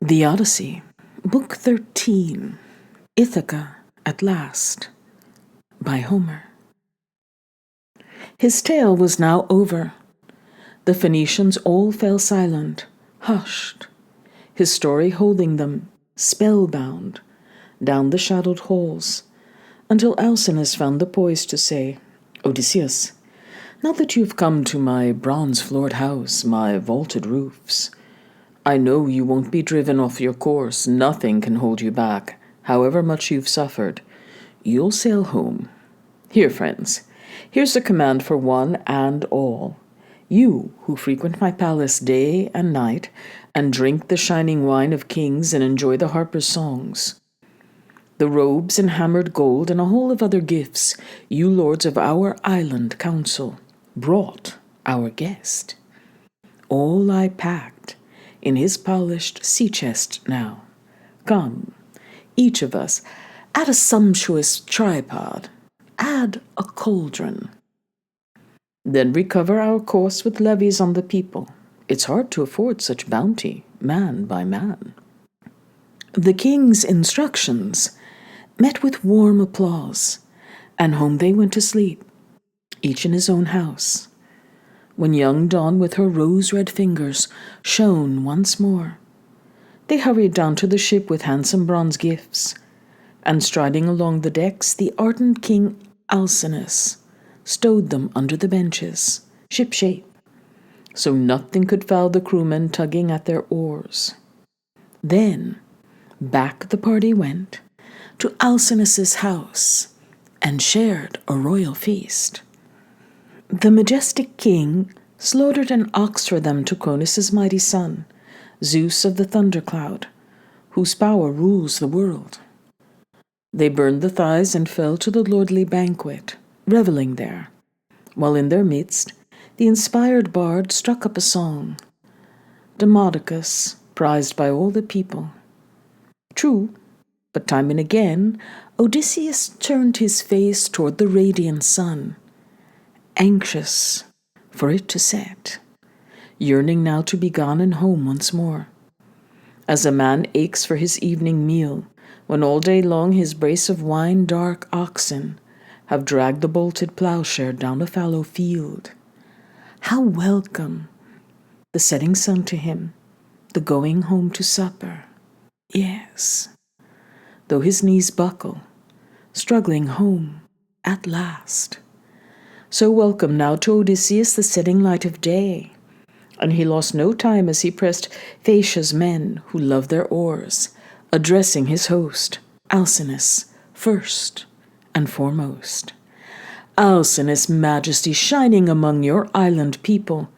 The Odyssey, Book 13, Ithaca at Last, by Homer. His tale was now over. The Phoenicians all fell silent, hushed, his story holding them, spellbound, down the shadowed halls, until Alcinous found the poise to say, "Odysseus, now that you've come to my bronze-floored house, my vaulted roofs, I know you won't be driven off your course. Nothing can hold you back, however much you've suffered. You'll sail home. Here, friends, here's a command for one and all. You who frequent my palace day and night, and drink the shining wine of kings and enjoy the harper's songs. The robes and hammered gold and a whole of other gifts you lords of our island council brought our guest. All I packed in his polished sea chest now. Come, each of us, add a sumptuous tripod, add a cauldron. Then recover our course with levies on the people. It's hard to afford such bounty, man by man." The king's instructions met with warm applause, and home they went to sleep, each in his own house. When young dawn with her rose-red fingers shone once more, they hurried down to the ship with handsome bronze gifts, and striding along the decks, the ardent King Alcinous stowed them under the benches, ship-shape, so nothing could foul the crewmen tugging at their oars. Then back the party went to Alcinous's house and shared a royal feast. The majestic king slaughtered an ox for them to Cronus' mighty son, Zeus of the thundercloud, whose power rules the world. They burned the thighs and fell to the lordly banquet, reveling there, while in their midst the inspired bard struck up a song, Demodocus, prized by all the people. True, but time and again Odysseus turned his face toward the radiant sun, anxious for it to set, yearning now to be gone and home once more. As a man aches for his evening meal, when all day long his brace of wine-dark oxen have dragged the bolted plowshare down a fallow field. How welcome the setting sun to him, the going home to supper. Yes, though his knees buckle, struggling home at last. So welcome now to Odysseus the setting light of day, and he lost no time as he pressed Phaeacia's men who loved their oars, addressing his host, Alcinous, first and foremost. "Alcinous, majesty shining among your island people,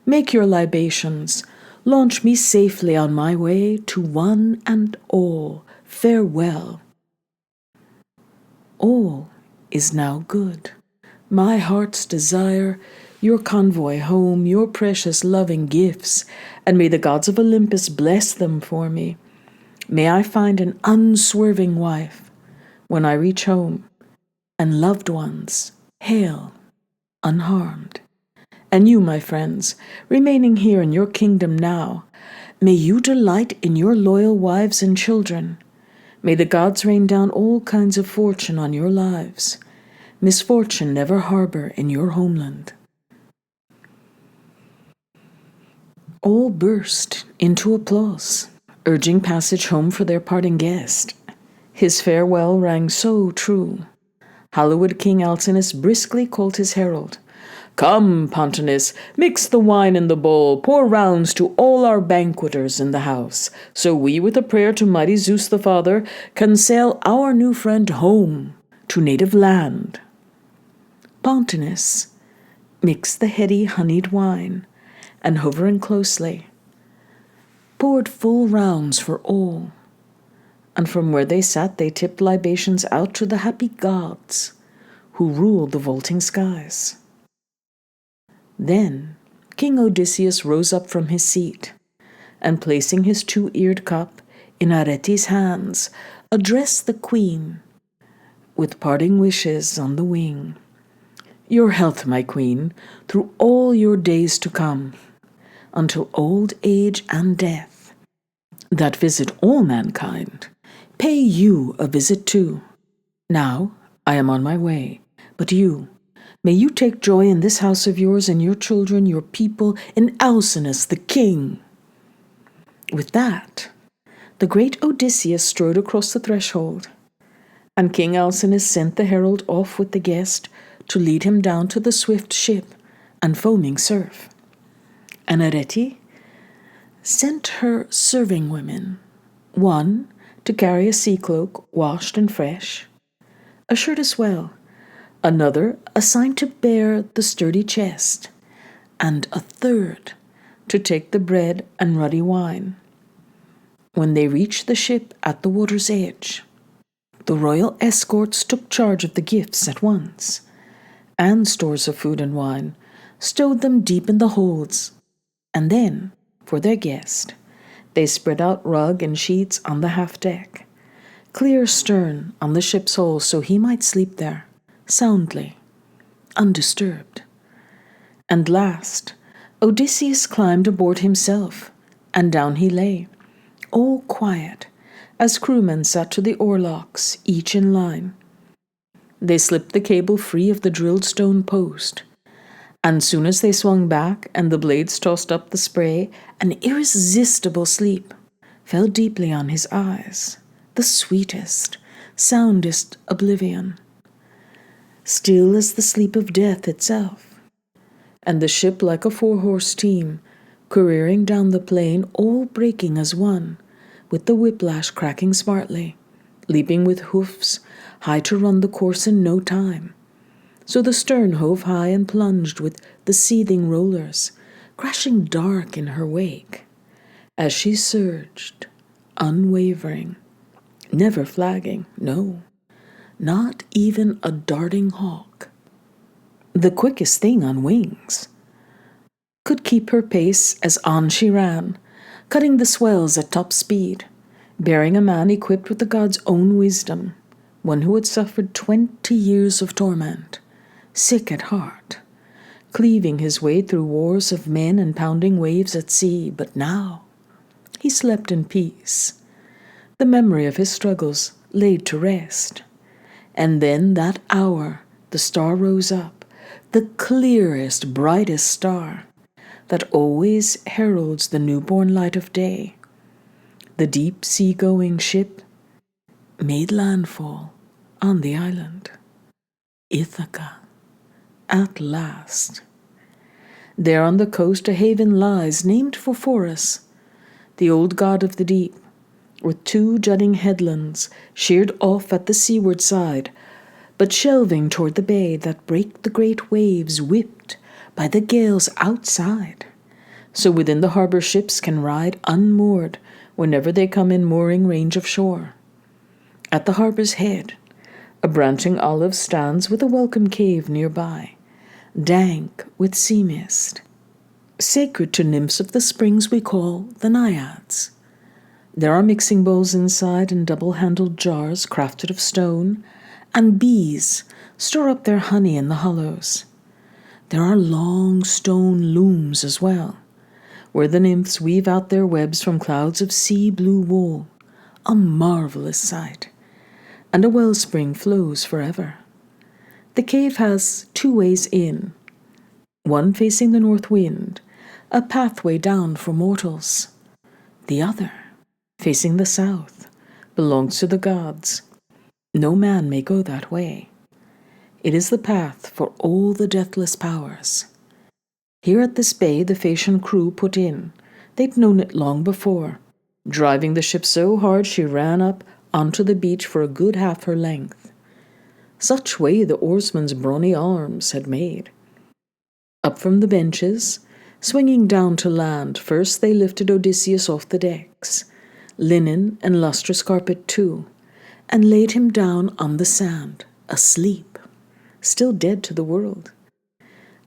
make your libations, launch me safely on my way to one and all. Farewell." All is now good. My heart's desire, your convoy home, your precious loving gifts, and may the gods of Olympus bless them for me. May I find an unswerving wife when I reach home, and loved ones hail unharmed. And you, my friends, remaining here in your kingdom now, may you delight in your loyal wives and children. May the gods rain down all kinds of fortune on your lives. Misfortune never harbor in your homeland. All burst into applause, urging passage home for their parting guest. His farewell rang so true. Hallowed King Alcinous briskly called his herald. "Come, Pontonous, mix the wine in the bowl, pour rounds to all our banqueters in the house, so we, with a prayer to mighty Zeus the Father, can sail our new friend home to native land." Pontonous mixed the heady honeyed wine, and hovering closely, poured full rounds for all, and from where they sat they tipped libations out to the happy gods who ruled the vaulting skies. Then King Odysseus rose up from his seat, and placing his two-eared cup in Arete's hands, addressed the queen with parting wishes on the wing. "Your health, my queen, through all your days to come, until old age and death that visit all mankind, pay you a visit too. Now I am on my way, but you, may you take joy in this house of yours and your children, your people, in Alcinous the king." With that, the great Odysseus strode across the threshold, and King Alcinous sent the herald off with the guest to lead him down to the swift ship and foaming surf. And Arete sent her serving women, one to carry a sea cloak washed and fresh, a shirt as well, another assigned to bear the sturdy chest, and a third to take the bread and ruddy wine. When they reached the ship at the water's edge, the royal escorts took charge of the gifts at once, and stores of food and wine, stowed them deep in the holds, and then, for their guest, they spread out rug and sheets on the half-deck, clear stern on the ship's hull, so he might sleep there, soundly, undisturbed. And last, Odysseus climbed aboard himself, and down he lay, all quiet, as crewmen sat to the oarlocks, each in line. They slipped the cable free of the drilled stone post, and soon as they swung back and the blades tossed up the spray, an irresistible sleep fell deeply on his eyes, the sweetest, soundest oblivion, still as the sleep of death itself. And the ship like a four-horse team, careering down the plain, all breaking as one, with the whiplash cracking smartly, leaping with hoofs, high to run the course in no time. So the stern hove high and plunged with the seething rollers, crashing dark in her wake, as she surged, unwavering, never flagging, no, not even a darting hawk, the quickest thing on wings, could keep her pace as on she ran, cutting the swells at top speed, bearing a man equipped with the god's own wisdom, one who had suffered 20 years of torment, sick at heart, cleaving his way through wars of men and pounding waves at sea. But now he slept in peace, the memory of his struggles laid to rest. And then that hour the star rose up, the clearest, brightest star that always heralds the newborn light of day. The deep sea-going ship made landfall on the island, Ithaca, at last. There on the coast a haven lies, named for Phorus, the old god of the deep, with 2 jutting headlands sheered off at the seaward side, but shelving toward the bay that break the great waves whipped by the gales outside. So within the harbor ships can ride unmoored whenever they come in mooring range of shore. At the harbor's head, a branching olive stands with a welcome cave nearby, dank with sea mist, sacred to nymphs of the springs we call the Naiads. There are mixing bowls inside and double-handled jars crafted of stone, and bees store up their honey in the hollows. There are long stone looms as well, where the nymphs weave out their webs from clouds of sea-blue wool, a marvelous sight, and a wellspring flows forever. The cave has 2 ways in, one facing the north wind, a pathway down for mortals. The other, facing the south, belongs to the gods. No man may go that way. It is the path for all the deathless powers. Here at this bay the Phaeacian crew put in. They'd known it long before, driving the ship so hard she ran up onto the beach for a good half her length. Such way the oarsmen's brawny arms had made. Up from the benches, swinging down to land, first they lifted Odysseus off the decks, linen and lustrous carpet too, and laid him down on the sand, asleep, still dead to the world.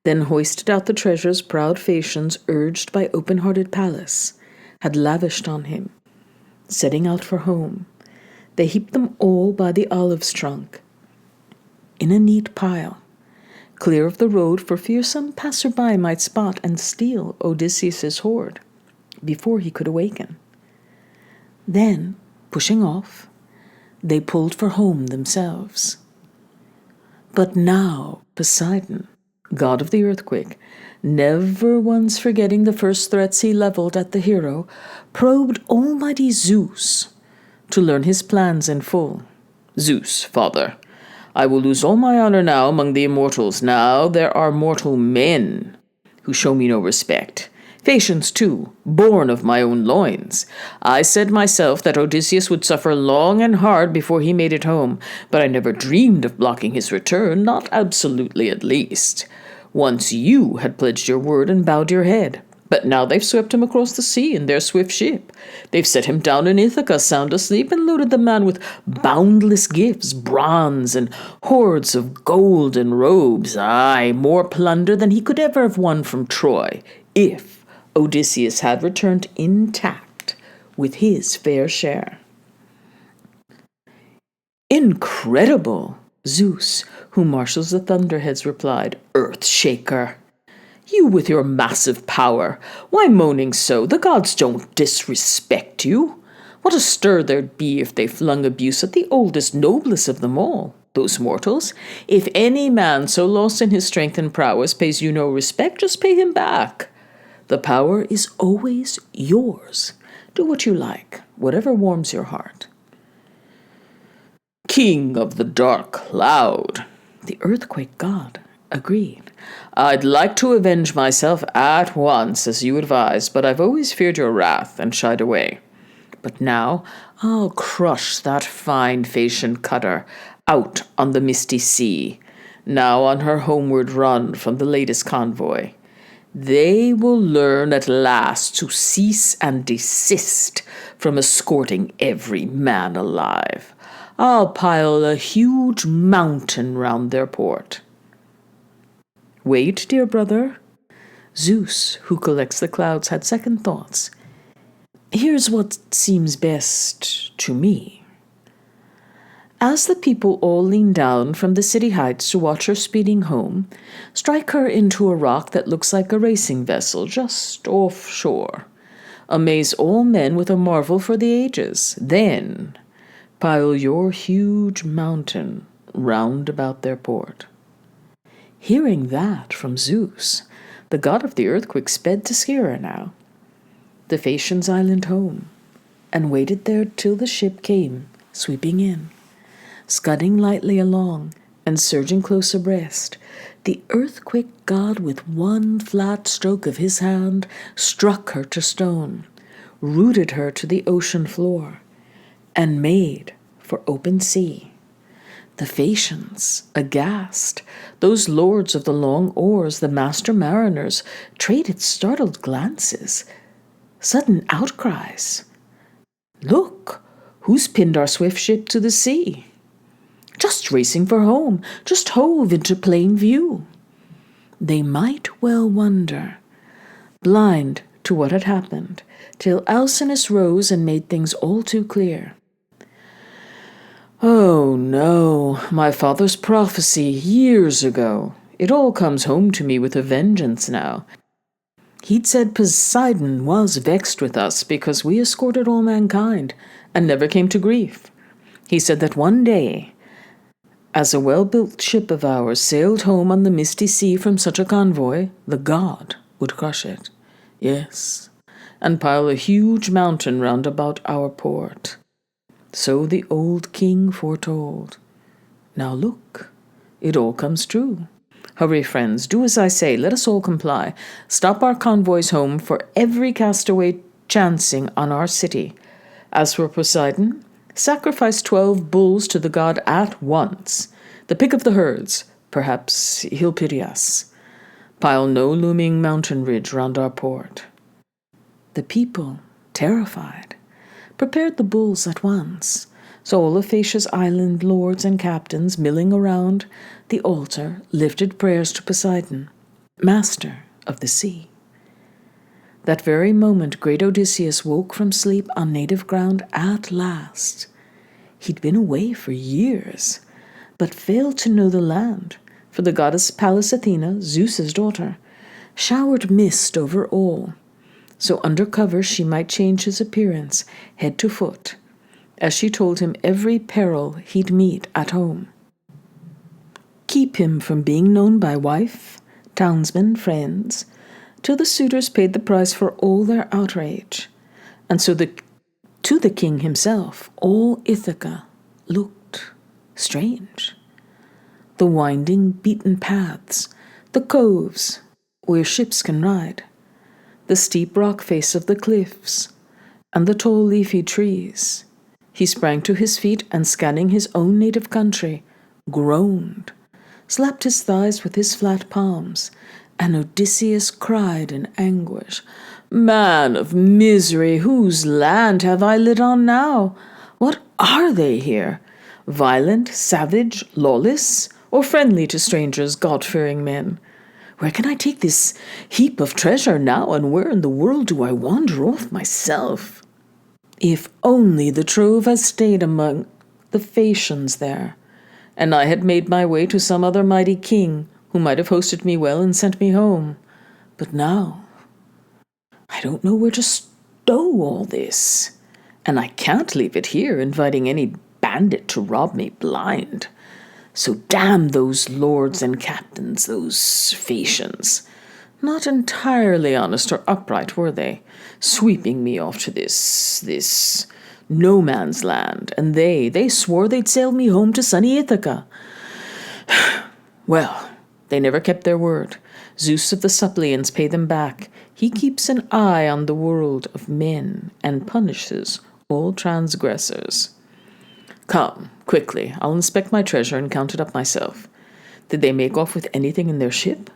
Then hoisted out the treasures proud Phaeacians, urged by open-hearted Pallas, had lavished on him. Setting out for home, they heaped them all by the olive's trunk, in a neat pile, clear of the road for fear some passer-by might spot and steal Odysseus's hoard before he could awaken. Then, pushing off, they pulled for home themselves. But now Poseidon, god of the earthquake, never once forgetting the first threats he leveled at the hero, probed almighty Zeus to learn his plans in full. Zeus, father, I will lose all my honor now among the immortals. Now there are mortal men who show me no respect. Phaeacians, too, born of my own loins. I said myself that Odysseus would suffer long and hard before he made it home, but I never dreamed of blocking his return, not absolutely at least. Once you had pledged your word and bowed your head, but now they've swept him across the sea in their swift ship. They've set him down in Ithaca sound asleep and loaded the man with boundless gifts, bronze and hoards of gold and robes, aye, more plunder than he could ever have won from Troy, if Odysseus had returned intact with his fair share. Incredible, Zeus, who marshals the thunderheads, replied, Earth-shaker! You with your massive power, why moaning so? The gods don't disrespect you. What a stir there'd be if they flung abuse at the oldest, noblest of them all, those mortals. If any man so lost in his strength and prowess pays you no respect, just pay him back. The power is always yours. Do what you like, whatever warms your heart. King of the dark cloud, the earthquake god agreed. I'd like to avenge myself at once, as you advised, but I've always feared your wrath and shied away. But now I'll crush that fine Phaeacian cutter out on the misty sea, now on her homeward run from the latest convoy. They will learn at last to cease and desist from escorting every man alive. I'll pile a huge mountain round their port. Wait, dear brother. Zeus, who collects the clouds, had second thoughts. Here's what seems best to me. As the people all lean down from the city heights to watch her speeding home, strike her into a rock that looks like a racing vessel just offshore. Amaze all men with a marvel for the ages. Then pile your huge mountain round about their port. Hearing that from Zeus, the god of the earthquake sped to Scira now, the Phaeacians' island home, and waited there till the ship came sweeping in. Scudding lightly along and surging close abreast, the earthquake god with one flat stroke of his hand struck her to stone, rooted her to the ocean floor, and made for open sea. The Phaeacians, aghast, those lords of the long oars, the master mariners, traded startled glances, sudden outcries. Look, who's pinned our swift ship to the sea? Just racing for home, just hove into plain view. They might well wonder, blind to what had happened, till Alcinous rose and made things all too clear. Oh no, my father's prophecy years ago. It all comes home to me with a vengeance now. He'd said Poseidon was vexed with us because we escorted all mankind and never came to grief. He said that one day, as a well-built ship of ours sailed home on the misty sea from such a convoy, the god would crush it, yes, and pile a huge mountain round about our port. So the old king foretold. Now look, it all comes true. Hurry, friends, do as I say, let us all comply. Stop our convoys home for every castaway chancing on our city. As for Poseidon, sacrifice 12 bulls to the god at once, the pick of the herds. Perhaps he'll pity us. Pile no looming mountain ridge round our port. The people, terrified, prepared the bulls at once. So all of Phaeacia's island lords and captains, milling around the altar, lifted prayers to Poseidon, master of the sea. That very moment great Odysseus woke from sleep on native ground at last. He'd been away for years, but failed to know the land, for the goddess Pallas Athena, Zeus's daughter, showered mist over all, so under cover she might change his appearance head to foot, as she told him every peril he'd meet at home. Keep him from being known by wife, townsmen, friends, till the suitors paid the price for all their outrage. And so to the king himself all Ithaca looked strange. The winding, beaten paths, the coves where ships can ride, the steep rock face of the cliffs, and the tall leafy trees. He sprang to his feet and, scanning his own native country, groaned, slapped his thighs with his flat palms, and Odysseus cried in anguish, "Man of misery, whose land have I lit on now? What are they here? Violent, savage, lawless, or friendly to strangers, God-fearing men? Where can I take this heap of treasure now, and where in the world do I wander off myself? If only the trove had stayed among the Phaeacians there, and I had made my way to some other mighty king who might have hosted me well and sent me home. But now, I don't know where to stow all this, and I can't leave it here inviting any bandit to rob me blind. So damn those lords and captains, those Phaeacians. Not entirely honest or upright, were they, sweeping me off to this no man's land, and they swore they'd sail me home to sunny Ithaca. Well, they never kept their word. Zeus of the suppliants pay them back. He keeps an eye on the world of men and punishes all transgressors. Come, quickly, I'll inspect my treasure and count it up myself. Did they make off with anything in their ship?"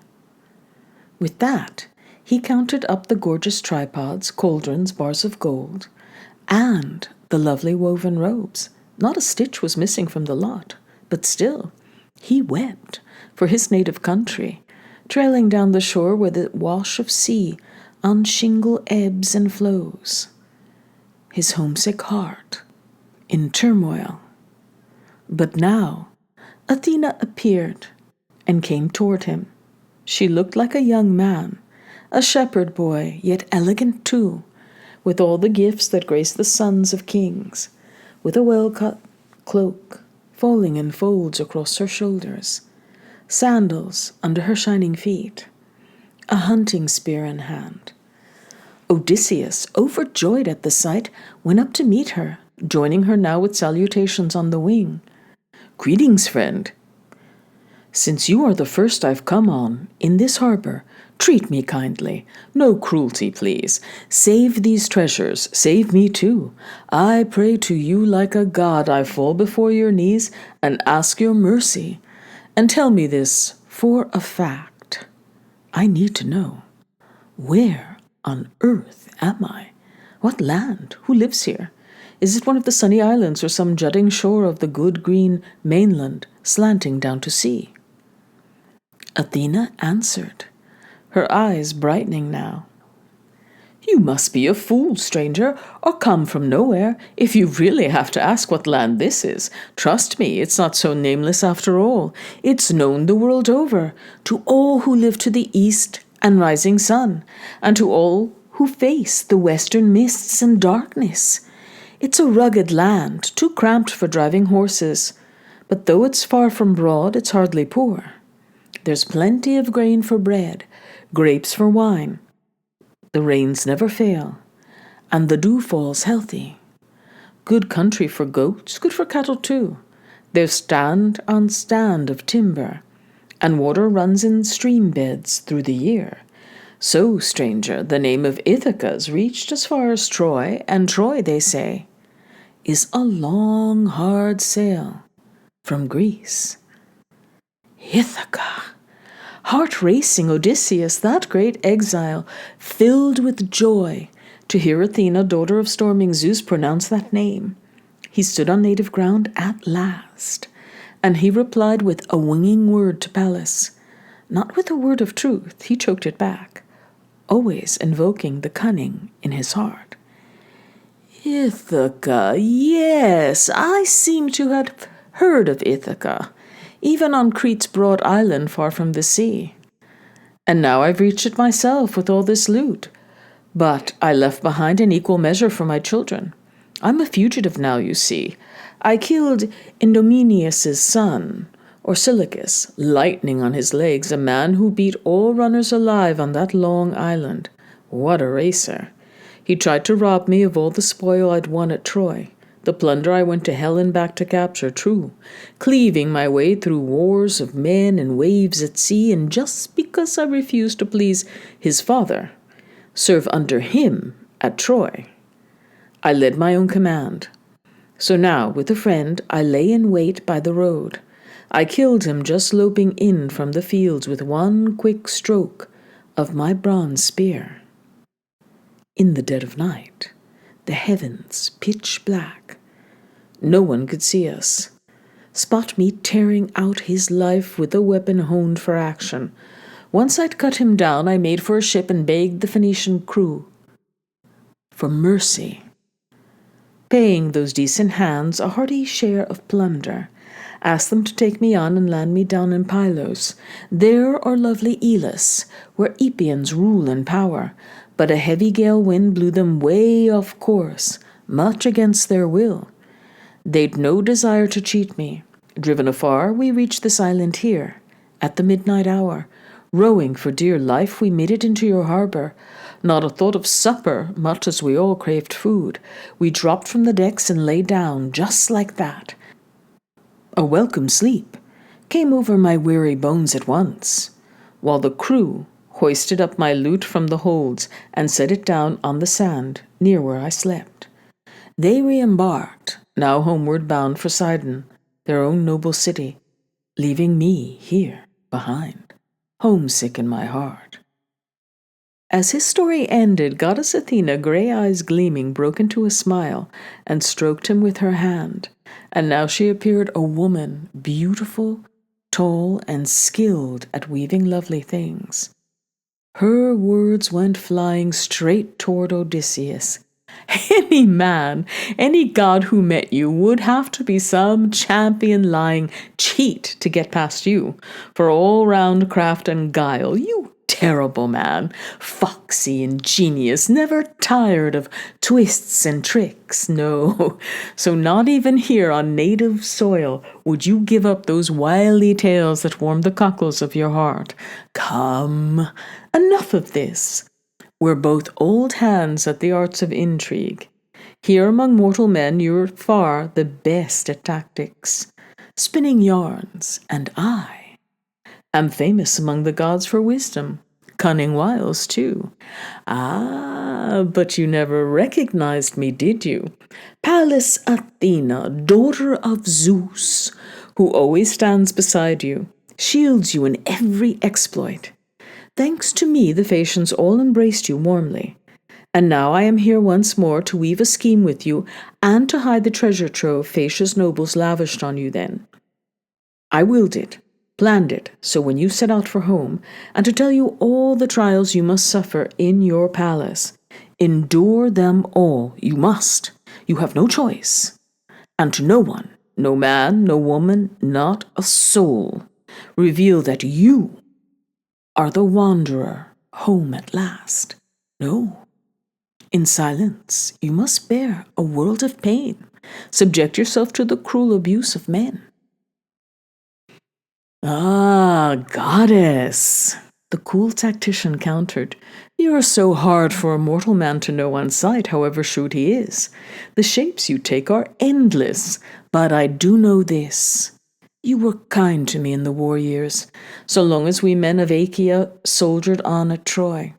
With that, he counted up the gorgeous tripods, cauldrons, bars of gold, and the lovely woven robes. Not a stitch was missing from the lot, but still, he wept for his native country, trailing down the shore where the wash of sea on shingle ebbs and flows. His homesick heart in turmoil. But now Athena appeared and came toward him. She looked like a young man, a shepherd boy, yet elegant too, with all the gifts that grace the sons of kings, with a well-cut cloak falling in folds across her shoulders, sandals under her shining feet, a hunting spear in hand. Odysseus, overjoyed at the sight, went up to meet her, joining her now with salutations on the wing. "Greetings, friend. Since you are the first I've come on in this harbor, treat me kindly. No cruelty, please. Save these treasures. Save me too. I pray to you like a god. I fall before your knees and ask your mercy. And tell me this for a fact. I need to know. Where on earth am I? What land? Who lives here? Is it one of the sunny islands or some jutting shore of the good green mainland slanting down to sea?" Athena answered, her eyes brightening now. "You must be a fool, stranger, or come from nowhere, if you really have to ask what land this is. Trust me, it's not so nameless after all. It's known the world over, to all who live to the east and rising sun, and to all who face the western mists and darkness. It's a rugged land, too cramped for driving horses, but though it's far from broad, it's hardly poor. There's plenty of grain for bread, grapes for wine. The rains never fail, and the dew falls healthy. Good country for goats, good for cattle too. There's stand on stand of timber, and water runs in stream beds through the year. So, stranger, the name of Ithaca's reached as far as Troy, and Troy, they say, is a long, hard sail from Greece." Ithaca! Heart-racing Odysseus, that great exile, filled with joy to hear Athena, daughter of storming Zeus, pronounce that name. He stood on native ground at last, and he replied with a winging word to Pallas. Not with a word of truth, he choked it back, always invoking the cunning in his heart. "Ithaca, yes, I seem to have heard of Ithaca, even on Crete's broad island far from the sea. And now I've reached it myself with all this loot. But I left behind an equal measure for my children. I'm a fugitive now, you see. I killed Indomeneus's son, Orsilochus, lightning on his legs, a man who beat all runners alive on that long island. What a racer! He tried to rob me of all the spoil I'd won at Troy, the plunder I went to hell and back to capture, true, cleaving my way through wars of men and waves at sea, and just because I refused to please his father, serve under him at Troy, I led my own command. So now, with a friend, I lay in wait by the road. I killed him just loping in from the fields with one quick stroke of my bronze spear. In the dead of night, the heavens pitch black. No one could see us. Spot me tearing out his life with a weapon honed for action. Once I'd cut him down, I made for a ship and begged the Phoenician crew for mercy, paying those decent hands a hearty share of plunder. Asked them to take me on and land me down in Pylos, there or lovely Elis, where Epeans rule in power. But a heavy gale wind blew them way off course, much against their will. They'd no desire to cheat me. Driven afar, we reached this island here, at the midnight hour. Rowing for dear life, we made it into your harbor. Not a thought of supper, much as we all craved food. We dropped from the decks and lay down, just like that. A welcome sleep came over my weary bones at once, while the crew hoisted up my loot from the holds and set it down on the sand near where I slept. They re-embarked, now homeward bound for Sidon, their own noble city, leaving me here behind, homesick in my heart. As his story ended, Goddess Athena, grey eyes gleaming, broke into a smile and stroked him with her hand. And now she appeared a woman, beautiful, tall, and skilled at weaving lovely things. Her words went flying straight toward Odysseus. Any man, any god who met you would have to be some champion lying cheat to get past you. For all-round craft and guile, you terrible man, foxy, ingenious, never tired of twists and tricks, no. So not even here on native soil would you give up those wily tales that warm the cockles of your heart. Come, enough of this. We're both old hands at the arts of intrigue. Here among mortal men you're far the best at tactics, spinning yarns, and I am famous among the gods for wisdom, cunning wiles too. Ah, but you never recognized me, did you? Pallas Athena, daughter of Zeus, who always stands beside you, shields you in every exploit. Thanks to me, the Phaeacians all embraced you warmly. And now I am here once more to weave a scheme with you and to hide the treasure trove Phaeacia's nobles lavished on you then. I willed it, planned it, so when you set out for home, and to tell you all the trials you must suffer in your palace. Endure them all, you must. You have no choice. And to no one, no man, no woman, not a soul, reveal that you are the wanderer home at last. No. In silence, you must bear a world of pain, subject yourself to the cruel abuse of men. Ah, goddess, the cool tactician countered. You are so hard for a mortal man to know on sight, however shrewd he is. The shapes you take are endless, but I do know this. You were kind to me in the war years, so long as we men of Achaea soldiered on at Troy.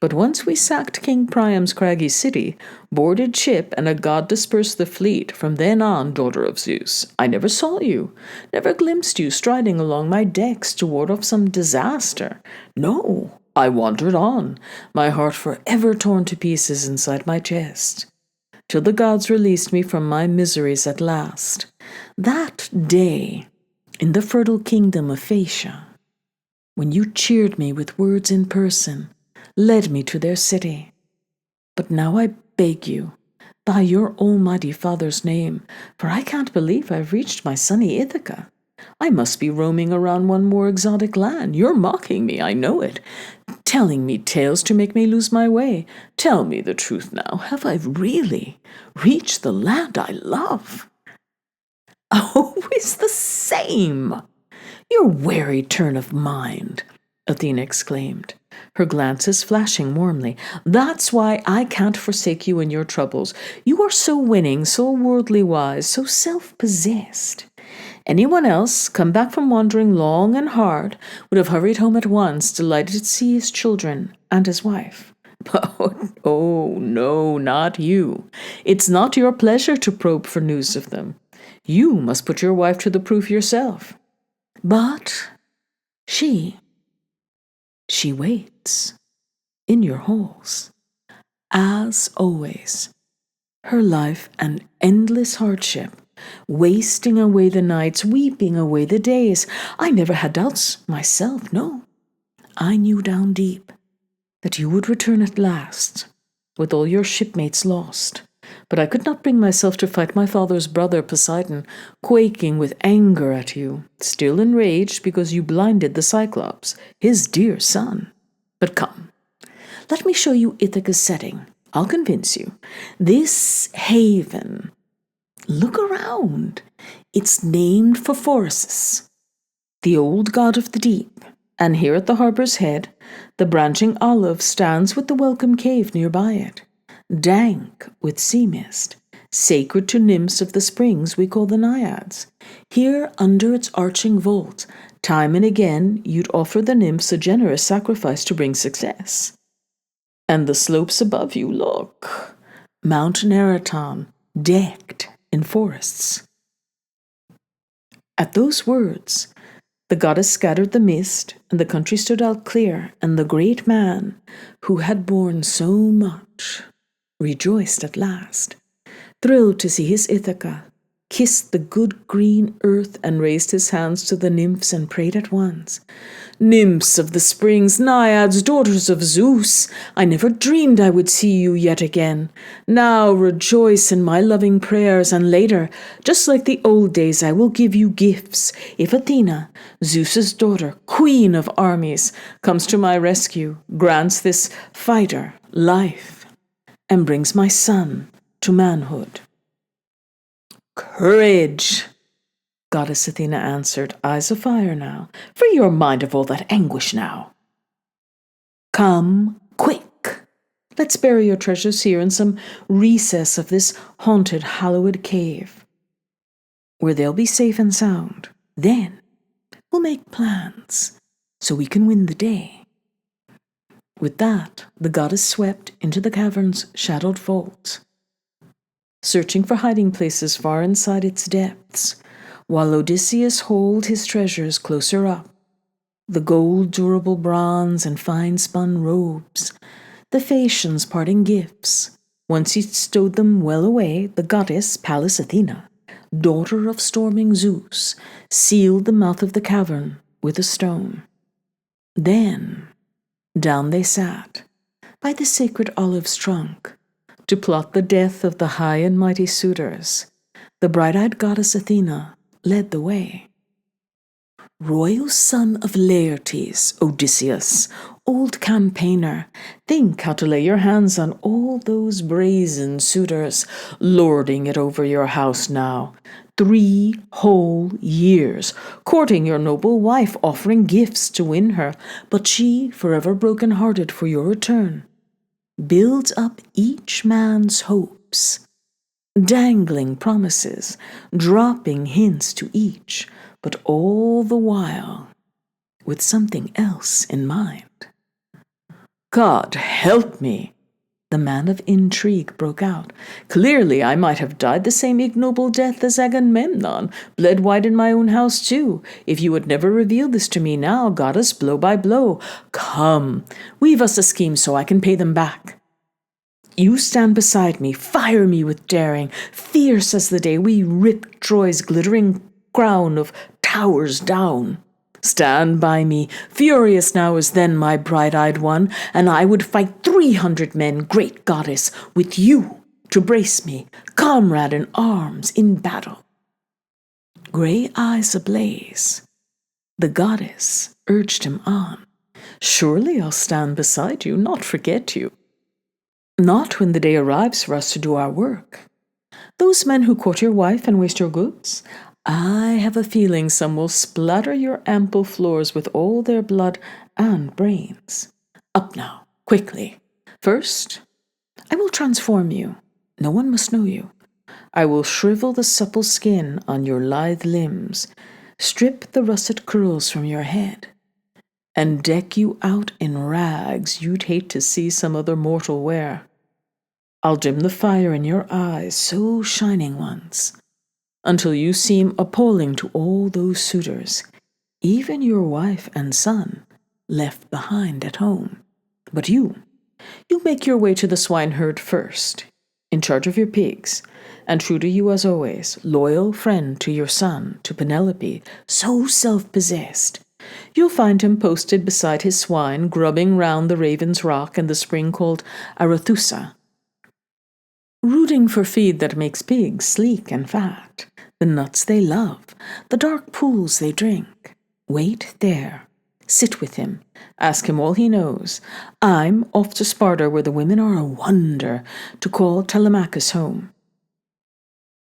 But once we sacked King Priam's craggy city, boarded ship, and a god dispersed the fleet, from then on, daughter of Zeus, I never saw you, never glimpsed you striding along my decks to ward off some disaster. No, I wandered on, my heart forever torn to pieces inside my chest, till the gods released me from my miseries at last. That day, in the fertile kingdom of Phaeacia, when you cheered me with words in person, led me to their city. But now I beg you, by your almighty father's name, for I can't believe I've reached my sunny Ithaca. I must be roaming around one more exotic land. You're mocking me, I know it. Telling me tales to make me lose my way. Tell me the truth now. Have I really reached the land I love? Always the same. Your wary turn of mind, Athena exclaimed, her glances flashing warmly. That's why I can't forsake you in your troubles. You are so winning, so worldly wise, so self-possessed. Anyone else, come back from wandering long and hard, would have hurried home at once, delighted to see his children and his wife. Oh, no, not you. It's not your pleasure to probe for news of them. You must put your wife to the proof yourself. But she waits in your halls. As always, her life an endless hardship, wasting away the nights, weeping away the days. I never had doubts myself, no. I knew down deep that you would return at last, with all your shipmates lost. But I could not bring myself to fight my father's brother Poseidon, quaking with anger at you, still enraged because you blinded the Cyclops, his dear son. But come, let me show you Ithaca's setting. I'll convince you. This haven, look around. It's named for Phorcys, the old god of the deep. And here at the harbor's head, the branching olive stands with the welcome cave nearby it, dank with sea mist, sacred to nymphs of the springs we call the Naiads. Here, under its arching vault, time and again you'd offer the nymphs a generous sacrifice to bring success. And the slopes above you, look, Mount Neraton, decked in forests. At those words, the goddess scattered the mist, and the country stood out clear, and the great man, who had borne so much, rejoiced at last, thrilled to see his Ithaca, kissed the good green earth, and raised his hands to the nymphs and prayed at once. Nymphs of the springs, Naiads, daughters of Zeus, I never dreamed I would see you yet again. Now rejoice in my loving prayers, and later, just like the old days, I will give you gifts. If Athena, Zeus's daughter, queen of armies, comes to my rescue, grants this fighter life, and brings my son to manhood. Courage, Goddess Athena answered, eyes afire now. Free your mind of all that anguish now. Come, quick. Let's bury your treasures here in some recess of this haunted, hallowed cave, where they'll be safe and sound. Then we'll make plans so we can win the day. With that, the goddess swept into the cavern's shadowed vault, searching for hiding places far inside its depths, while Odysseus hauled his treasures closer up, the gold, durable bronze, and fine-spun robes, the Phaeacians' parting gifts. Once he stowed them well away, the goddess, Pallas Athena, daughter of storming Zeus, sealed the mouth of the cavern with a stone. Then down they sat, by the sacred olive's trunk, to plot the death of the high and mighty suitors. The bright-eyed goddess Athena led the way. Royal son of Laertes, Odysseus, old campaigner, think how to lay your hands on all those brazen suitors, lording it over your house now. 3 whole years, courting your noble wife, offering gifts to win her, but she, forever broken-hearted for your return, builds up each man's hopes, dangling promises, dropping hints to each, but all the while with something else in mind. God help me, the man of intrigue broke out. Clearly I might have died the same ignoble death as Agamemnon, bled white in my own house too, if you had never revealed this to me now, goddess, blow by blow. Come, weave us a scheme so I can pay them back. You stand beside me, fire me with daring, fierce as the day we ripped Troy's glittering crown of towers down. Stand by me, furious now as then, my bright-eyed one, and I would fight 300 men, great goddess, with you to brace me, comrade in arms in battle. grey eyes ablaze. The goddess urged him on. Surely I'll stand beside you, not forget you. Not when the day arrives for us to do our work. Those men who court your wife and waste your goods, I have a feeling some will splatter your ample floors with all their blood and brains. Up now, quickly. First, I will transform you. No one must know you. I will shrivel the supple skin on your lithe limbs, strip the russet curls from your head, and deck you out in rags you'd hate to see some other mortal wear. I'll dim the fire in your eyes, so shining ones, until you seem appalling to all those suitors, even your wife and son, left behind at home. But you make your way to the swineherd first, in charge of your pigs, and true to you as always, loyal friend to your son, to Penelope, so self-possessed. You'll find him posted beside his swine, grubbing round the Raven's Rock and the spring called Arethusa, rooting for feed that makes pigs sleek and fat, the nuts they love, the dark pools they drink. Wait there. Sit with him. Ask him all he knows. I'm off to Sparta, where the women are a wonder, to call Telemachus home.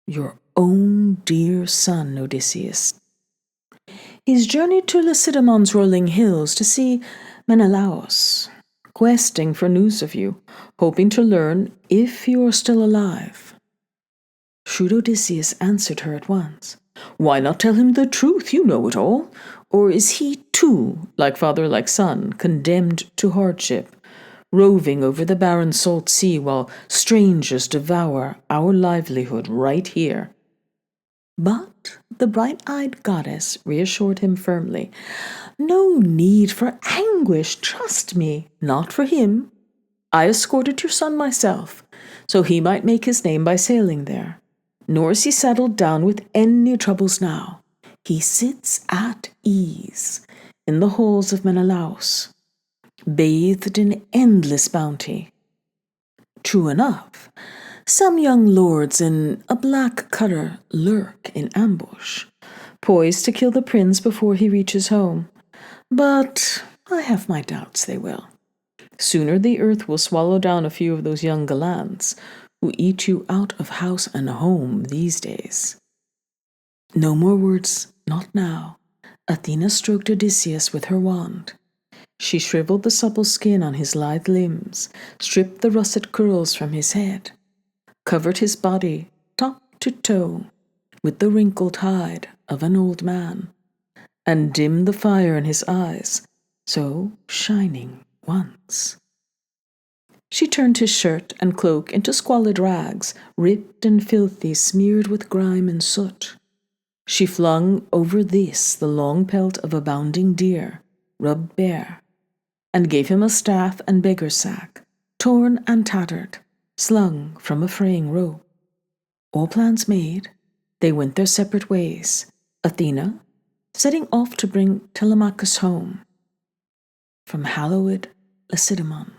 Your own dear son, Odysseus. He's journeyed to Lacedaemon's rolling hills to see Menelaus, questing for news of you, hoping to learn if you are still alive. Shrewd Odysseus answered her at once. Why not tell him the truth? You know it all. Or is he, too, like father, like son, condemned to hardship, roving over the barren salt sea while strangers devour our livelihood right here? But the bright-eyed goddess reassured him firmly. No need for anguish, trust me, not for him. I escorted your son myself, so he might make his name by sailing there. Nor is he saddled down with any troubles now. He sits at ease in the halls of Menelaus, bathed in endless bounty. True enough, some young lords in a black cutter lurk in ambush, poised to kill the prince before he reaches home. But I have my doubts they will. Sooner the earth will swallow down a few of those young gallants who eat you out of house and home these days. No more words, not now. Athena stroked Odysseus with her wand. She shriveled the supple skin on his lithe limbs, stripped the russet curls from his head, covered his body, top to toe, with the wrinkled hide of an old man, and dimmed the fire in his eyes, so shining once. She turned his shirt and cloak into squalid rags, ripped and filthy, smeared with grime and soot. She flung over this the long pelt of a bounding deer, rubbed bare, and gave him a staff and beggar's sack, torn and tattered, slung from a fraying rope. All plans made, they went their separate ways, Athena setting off to bring Telemachus home from hallowed Lacedaemon.